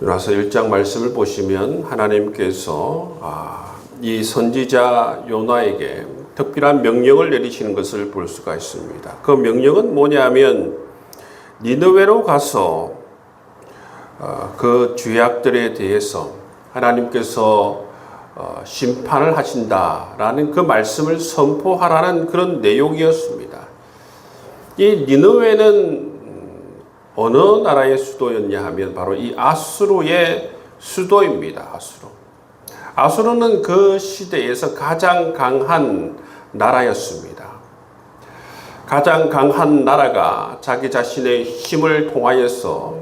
요나서 1장 말씀을 보시면 하나님께서 이 선지자 요나에게 특별한 명령을 내리시는 것을 볼 수가 있습니다. 그 명령은 뭐냐면 니느웨로 가서 그 죄악들에 대해서 하나님께서 심판을 하신다라는 그 말씀을 선포하라는 그런 내용이었습니다. 이 니느웨는 어느 나라의 수도였냐 하면 바로 이 아수르의 수도입니다. 아수르는 그 시대에서 가장 강한 나라였습니다. 가장 강한 나라가 자기 자신의 힘을 통하여서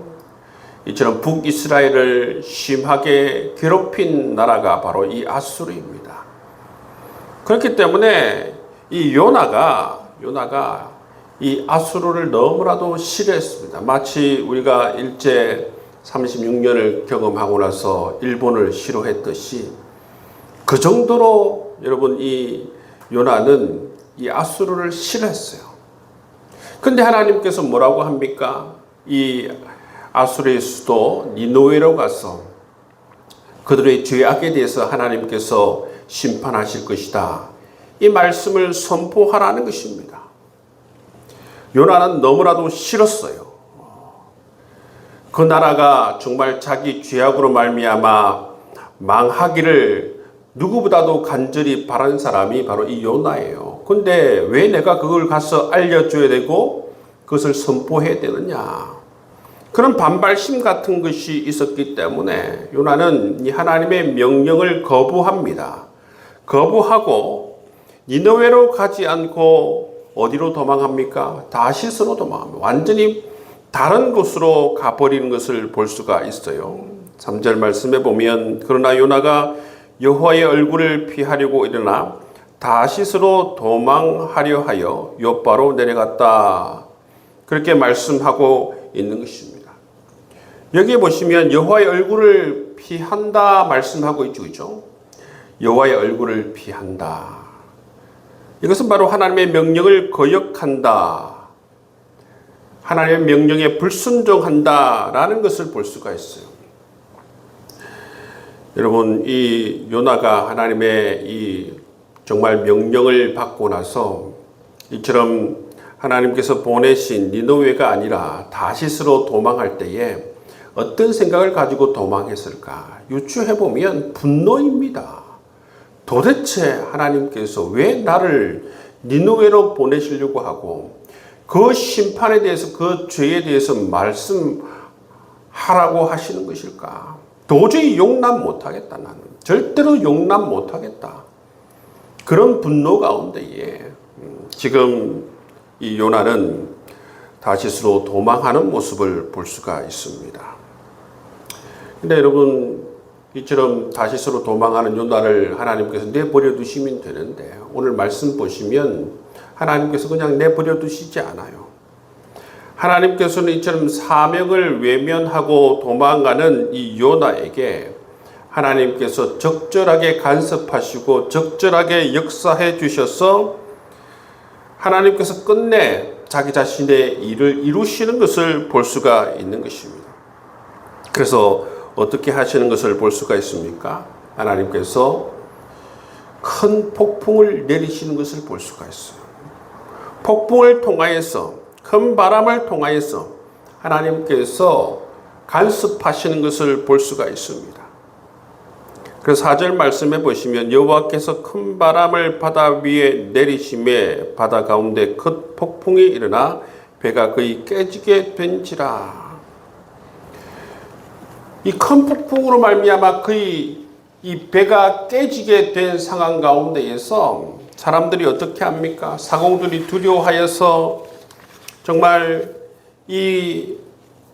이처럼 북이스라엘을 심하게 괴롭힌 나라가 바로 이 아수르입니다. 그렇기 때문에 이 요나가 이 아수르를 너무나도 싫어했습니다. 마치 우리가 일제 36년을 경험하고 나서 일본을 싫어했듯이 그 정도로 여러분 이 요나는 이 아수르를 싫어했어요. 근데 하나님께서 뭐라고 합니까? 이 아수르의 수도 니느웨로 가서 그들의 죄악에 대해서 하나님께서 심판하실 것이다. 이 말씀을 선포하라는 것입니다. 요나는 너무나도 싫었어요. 그 나라가 정말 자기 죄악으로 말미암아 망하기를 누구보다도 간절히 바란 사람이 바로 이 요나예요. 근데 왜 내가 그걸 가서 알려줘야 되고 그것을 선포해야 되느냐? 그런 반발심 같은 것이 있었기 때문에 요나는 이 하나님의 명령을 거부합니다. 거부하고 니느웨로 가지 않고 어디로 도망합니까? 다시스로 도망합니다. 완전히 다른 곳으로 가버리는 것을 볼 수가 있어요. 3절 말씀에 보면 그러나 요나가 여호와의 얼굴을 피하려고 일어나 다시스로 도망하려 하여 욥바로 내려갔다. 그렇게 말씀하고 있는 것입니다. 여기에 보시면 여호와의 얼굴을 피한다 말씀하고 있죠. 그렇죠? 여호와의 얼굴을 피한다. 이것은 바로 하나님의 명령을 거역한다. 하나님의 명령에 불순종한다라는 것을 볼 수가 있어요. 여러분, 이 요나가 하나님의 이 정말 명령을 받고 나서 이처럼 하나님께서 보내신 니느웨가 아니라 다시스로 도망할 때에 어떤 생각을 가지고 도망했을까? 유추해보면 분노입니다. 도대체 하나님께서 왜 나를 니느웨로 보내시려고 하고 그 심판에 대해서 그 죄에 대해서 말씀하라고 하시는 것일까? 도저히 용납 못하겠다. 나는 절대로 용납 못하겠다. 그런 분노 가운데에 지금 이 요나는 다시스로 도망하는 모습을 볼 수가 있습니다. 근데 여러분, 이처럼 다시스로 도망하는 요나를 하나님께서 내버려 두시면 되는데 오늘 말씀 보시면 하나님께서 그냥 내버려 두시지 않아요. 하나님께서는 이처럼 사명을 외면하고 도망가는 이 요나에게 하나님께서 적절하게 간섭하시고 적절하게 역사해 주셔서 하나님께서 끝내 자기 자신의 일을 이루시는 것을 볼 수가 있는 것입니다. 그래서 어떻게 하시는 것을 볼 수가 있습니까? 하나님께서 큰 폭풍을 내리시는 것을 볼 수가 있어요. 폭풍을 통하여서 큰 바람을 통하여서 하나님께서 간섭하시는 것을 볼 수가 있습니다. 그래서 4절 말씀해 보시면 여호와께서 큰 바람을 바다 위에 내리심에 바다 가운데 큰 폭풍이 일어나 배가 거의 깨지게 된지라. 이 큰 폭풍으로 말미암아 거의 이 배가 깨지게 된 상황 가운데에서 사람들이 어떻게 합니까? 사공들이 두려워하여서 정말 이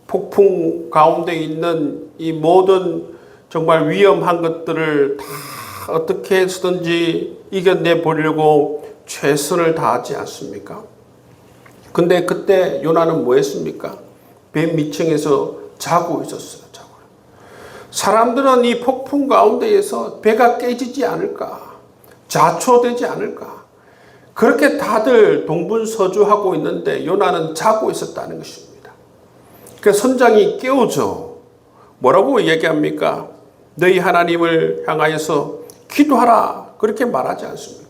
폭풍 가운데 있는 이 모든 정말 위험한 것들을 다 어떻게 해서든지 이겨내 보려고 최선을 다하지 않습니까? 근데 그때 요나는 뭐 했습니까? 배 밑층에서 자고 있었어요. 사람들은 이 폭풍 가운데에서 배가 깨지지 않을까? 자초되지 않을까? 그렇게 다들 동분서주하고 있는데 요나는 자고 있었다는 것입니다. 그래서 선장이 깨우죠. 뭐라고 얘기합니까? 너희 하나님을 향하여서 기도하라. 그렇게 말하지 않습니까?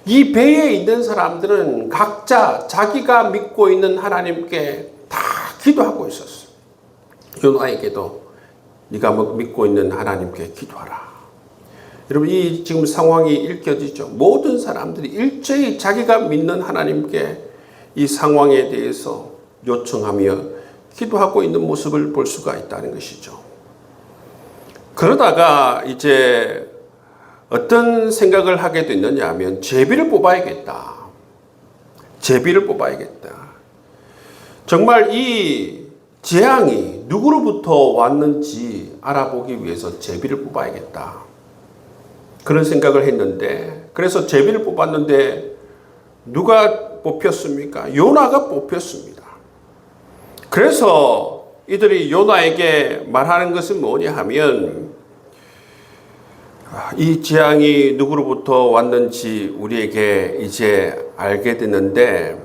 이 배에 있는 사람들은 각자 자기가 믿고 있는 하나님께 다 기도하고 있었어요. 요나에게도 네가 믿고 있는 하나님께 기도하라. 여러분, 이 지금 상황이 읽혀지죠. 모든 사람들이 일제히 자기가 믿는 하나님께 이 상황에 대해서 요청하며 기도하고 있는 모습을 볼 수가 있다는 것이죠. 그러다가 이제 어떤 생각을 하게 됐느냐 하면 제비를 뽑아야겠다. 제비를 뽑아야겠다. 정말 이 재앙이 누구로부터 왔는지 알아보기 위해서 제비를 뽑아야겠다. 그런 생각을 했는데, 그래서 제비를 뽑았는데 누가 뽑혔습니까? 요나가 뽑혔습니다. 그래서 이들이 요나에게 말하는 것은 뭐냐 하면, 이 재앙이 누구로부터 왔는지 우리에게 이제 알게 됐는데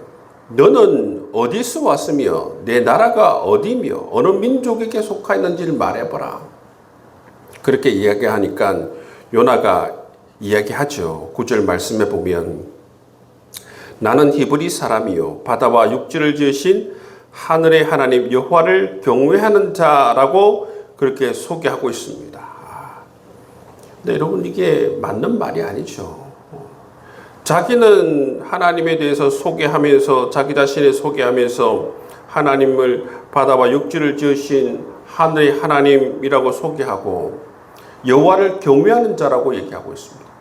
너는 어디서 왔으며 내 나라가 어디며 어느 민족에게 속하였는지를 말해보라. 그렇게 이야기하니까 요나가 이야기하죠. 9절 말씀에 보면 나는 히브리 사람이요 바다와 육지를 지으신 하늘의 하나님 여호와를 경외하는 자라고 그렇게 소개하고 있습니다. 근데 여러분, 이게 맞는 말이 아니죠. 자기는 하나님에 대해서 소개하면서, 자기 자신을 소개하면서 하나님을 바다와 육지를 지으신 하늘의 하나님이라고 소개하고 여호와를 경외하는 자라고 얘기하고 있습니다.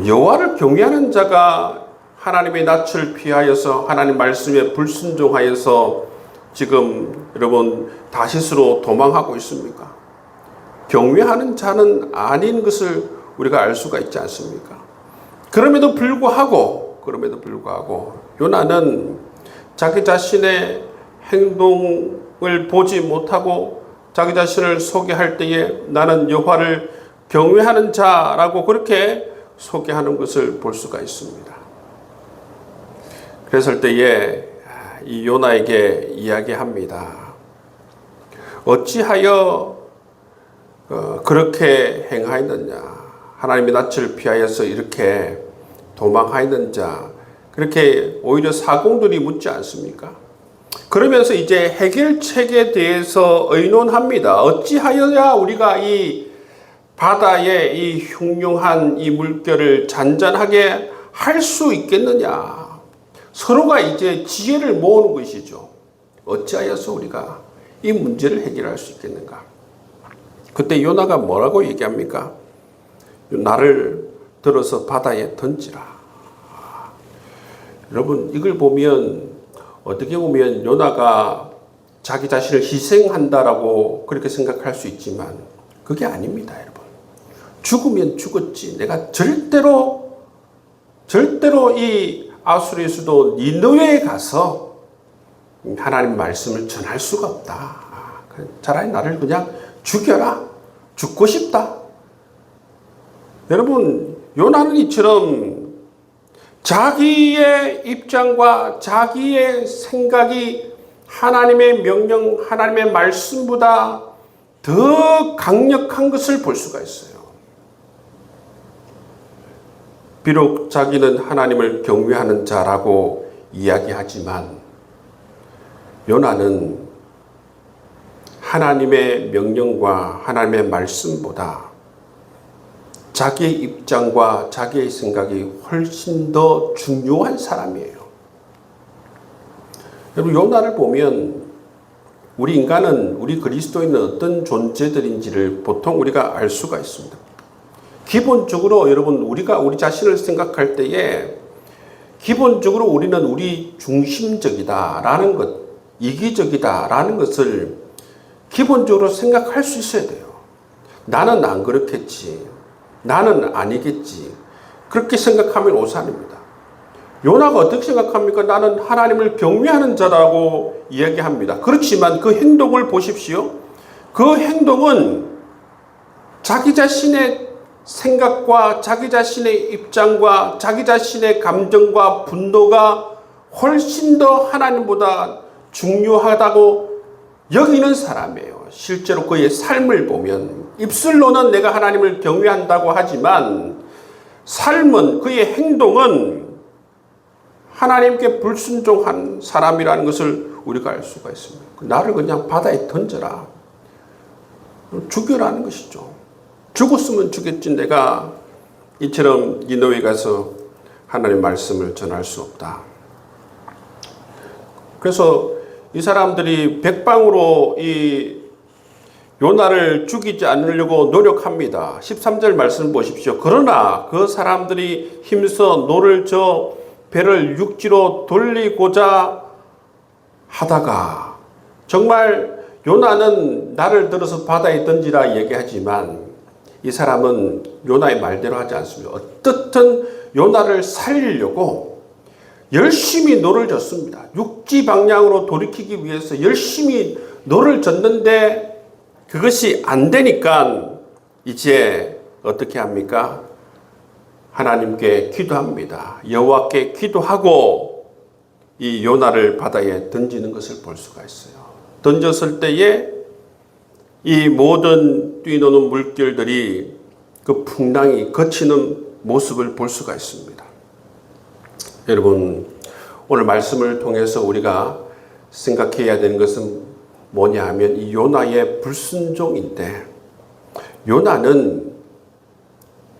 여호와를 경외하는 자가 하나님의 낯을 피하여서 하나님 말씀에 불순종하여서 지금 여러분 다시스로 도망하고 있습니까? 경외하는 자는 아닌 것을 우리가 알 수가 있지 않습니까? 그럼에도 불구하고 요나는 자기 자신의 행동을 보지 못하고 자기 자신을 소개할 때에 나는 여호와를 경외하는 자라고 그렇게 소개하는 것을 볼 수가 있습니다. 그랬을 때에 이 요나에게 이야기합니다. 어찌하여 그렇게 행하였느냐? 하나님의 낯을 피하여서 이렇게 도망하였는 자, 그렇게 오히려 사공들이 묻지 않습니까? 그러면서 이제 해결책에 대해서 의논합니다. 어찌하여야 우리가 이 바다의 이 흉흉한 이 물결을 잔잔하게 할 수 있겠느냐? 서로가 이제 지혜를 모으는 것이죠. 어찌하여서 우리가 이 문제를 해결할 수 있겠는가? 그때 요나가 뭐라고 얘기합니까? 나를 들어서 바다에 던지라. 여러분, 이걸 보면 어떻게 보면 요나가 자기 자신을 희생한다라고 그렇게 생각할 수 있지만 그게 아닙니다, 여러분. 죽으면 죽었지. 내가 절대로 이 아수르의 수도 니느웨에 가서 하나님 말씀을 전할 수가 없다. 차라리 나를 그냥 죽여라. 죽고 싶다. 여러분, 요나는 이처럼 자기의 입장과 자기의 생각이 하나님의 명령, 하나님의 말씀보다 더 강력한 것을 볼 수가 있어요. 비록 자기는 하나님을 경외하는 자라고 이야기하지만 요나는 하나님의 명령과 하나님의 말씀보다 자기의 입장과 자기의 생각이 훨씬 더 중요한 사람이에요. 여러분, 요나를 보면 우리 인간은, 우리 그리스도인은 어떤 존재들인지를 보통 우리가 알 수가 있습니다. 기본적으로 여러분, 우리가 우리 자신을 생각할 때에 기본적으로 우리는 우리 중심적이다라는 것, 이기적이다라는 것을 기본적으로 생각할 수 있어야 돼요. 나는 안 그렇겠지. 나는 아니겠지. 그렇게 생각하면 오산입니다. 요나가 어떻게 생각합니까? 나는 하나님을 경외하는 자라고 이야기합니다. 그렇지만 그 행동을 보십시오. 그 행동은 자기 자신의 생각과 자기 자신의 입장과 자기 자신의 감정과 분노가 훨씬 더 하나님보다 중요하다고 여기는 사람이에요. 실제로 그의 삶을 보면 입술로는 내가 하나님을 경외한다고 하지만 삶은 그의 행동은 하나님께 불순종한 사람이라는 것을 우리가 알 수가 있습니다. 나를 그냥 바다에 던져라. 죽여라는 것이죠. 죽었으면 죽였지 내가 이처럼 니느웨에 가서 하나님의 말씀을 전할 수 없다. 그래서 이 사람들이 백방으로 이 요나를 죽이지 않으려고 노력합니다. 13절 말씀 보십시오. 그러나 그 사람들이 힘써 노를 저 배를 육지로 돌리고자 하다가, 정말 요나는 나를 들어서 바다에 던지라 얘기하지만 이 사람은 요나의 말대로 하지 않습니다. 어떻든 요나를 살리려고 열심히 노를 젓습니다. 육지 방향으로 돌이키기 위해서 열심히 노를 젓는데 그것이 안 되니까 이제 어떻게 합니까? 하나님께 기도합니다. 여호와께 기도하고 이 요나를 바다에 던지는 것을 볼 수가 있어요. 던졌을 때에 이 모든 뛰노는 물결들이 그 풍랑이 거치는 모습을 볼 수가 있습니다. 여러분, 오늘 말씀을 통해서 우리가 생각해야 되는 것은 뭐냐 하면 이 요나의 불순종인데, 요나는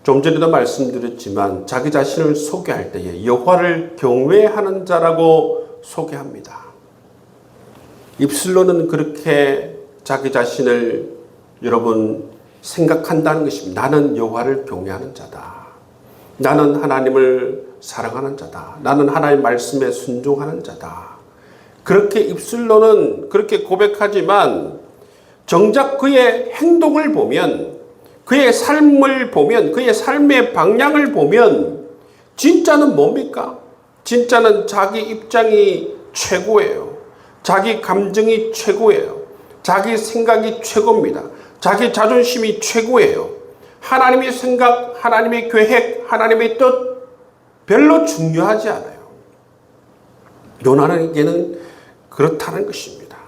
좀 전에도 말씀드렸지만 자기 자신을 소개할 때에 여호와를 경외하는 자라고 소개합니다. 입술로는 그렇게 자기 자신을 여러분 생각한다는 것입니다. 나는 여호와를 경외하는 자다. 나는 하나님을 사랑하는 자다. 나는 하나님의 말씀에 순종하는 자다. 그렇게 입술로는 그렇게 고백하지만 정작 그의 행동을 보면, 그의 삶을 보면, 그의 삶의 방향을 보면 진짜는 뭡니까? 진짜는 자기 입장이 최고예요. 자기 감정이 최고예요. 자기 생각이 최고입니다. 자기 자존심이 최고예요. 하나님의 생각, 하나님의 계획, 하나님의 뜻 별로 중요하지 않아요. 요나에게는 그렇다는 것입니다.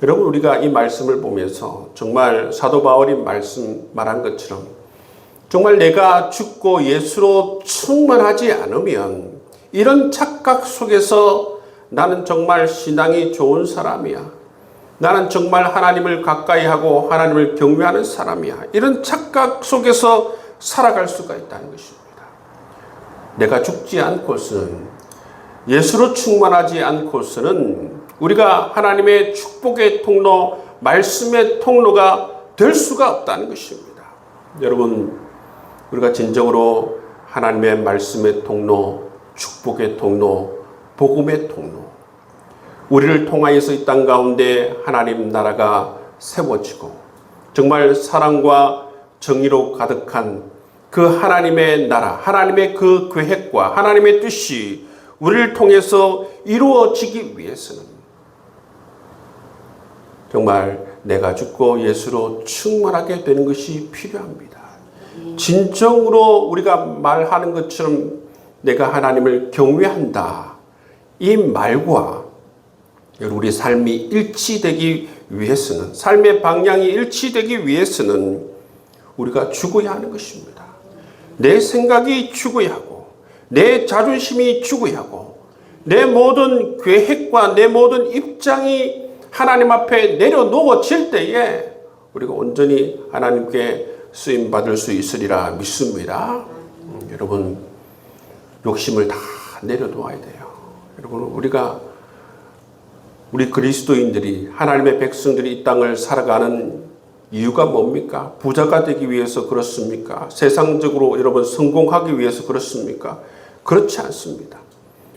여러분, 우리가 이 말씀을 보면서 정말 사도 바울이 말한 것처럼 정말 내가 죽고 예수로 충만하지 않으면 이런 착각 속에서 나는 정말 신앙이 좋은 사람이야. 나는 정말 하나님을 가까이 하고 하나님을 경외하는 사람이야. 이런 착각 속에서 살아갈 수가 있다는 것입니다. 내가 죽지 않고서는, 예수로 충만하지 않고서는 우리가 하나님의 축복의 통로, 말씀의 통로가 될 수가 없다는 것입니다. 여러분, 우리가 진정으로 하나님의 말씀의 통로, 축복의 통로, 복음의 통로, 우리를 통하여서 이 땅 가운데 하나님 나라가 세워지고 정말 사랑과 정의로 가득한 그 하나님의 나라, 하나님의 그 계획과 하나님의 뜻이 우리를 통해서 이루어지기 위해서는 정말 내가 죽고 예수로 충만하게 되는 것이 필요합니다. 진정으로 우리가 말하는 것처럼 내가 하나님을 경외한다, 이 말과 우리 삶이 일치되기 위해서는, 삶의 방향이 일치되기 위해서는 우리가 죽어야 하는 것입니다. 내 생각이 죽어야 하고, 내 자존심이 죽어야 하고, 내 모든 계획과 내 모든 입장이 하나님 앞에 내려놓아질 때에 우리가 온전히 하나님께 쓰임받을 수 있으리라 믿습니다. 여러분, 욕심을 다 내려놓아야 돼요. 여러분, 우리 그리스도인들이, 하나님의 백성들이 이 땅을 살아가는 이유가 뭡니까? 부자가 되기 위해서 그렇습니까? 세상적으로 여러분 성공하기 위해서 그렇습니까? 그렇지 않습니다.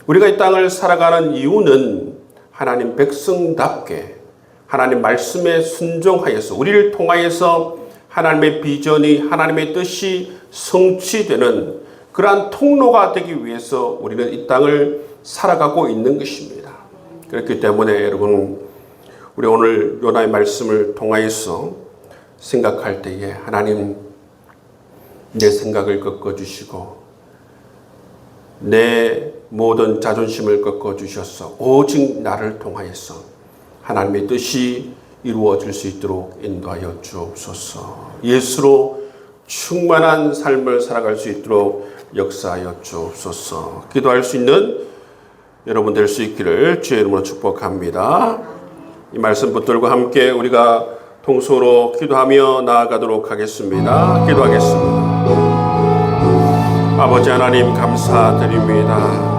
우리가 이 땅을 살아가는 이유는 하나님 백성답게 하나님 말씀에 순종하여서 우리를 통하여서 하나님의 비전이, 하나님의 뜻이 성취되는 그러한 통로가 되기 위해서 우리는 이 땅을 살아가고 있는 것입니다. 그렇기 때문에 여러분, 우리 오늘 요나의 말씀을 통하여서 생각할 때에 하나님, 내 생각을 꺾어주시고 내 모든 자존심을 꺾어주셔서 오직 나를 통하여서 하나님의 뜻이 이루어질 수 있도록 인도하여 주옵소서. 예수로 충만한 삶을 살아갈 수 있도록 역사하여 주옵소서. 기도할 수 있는 여러분 될 수 있기를 주의 이름으로 축복합니다. 이 말씀 붙들고 함께 우리가 통성으로 기도하며 나아가도록 하겠습니다. 기도하겠습니다. 아버지 하나님 감사드립니다.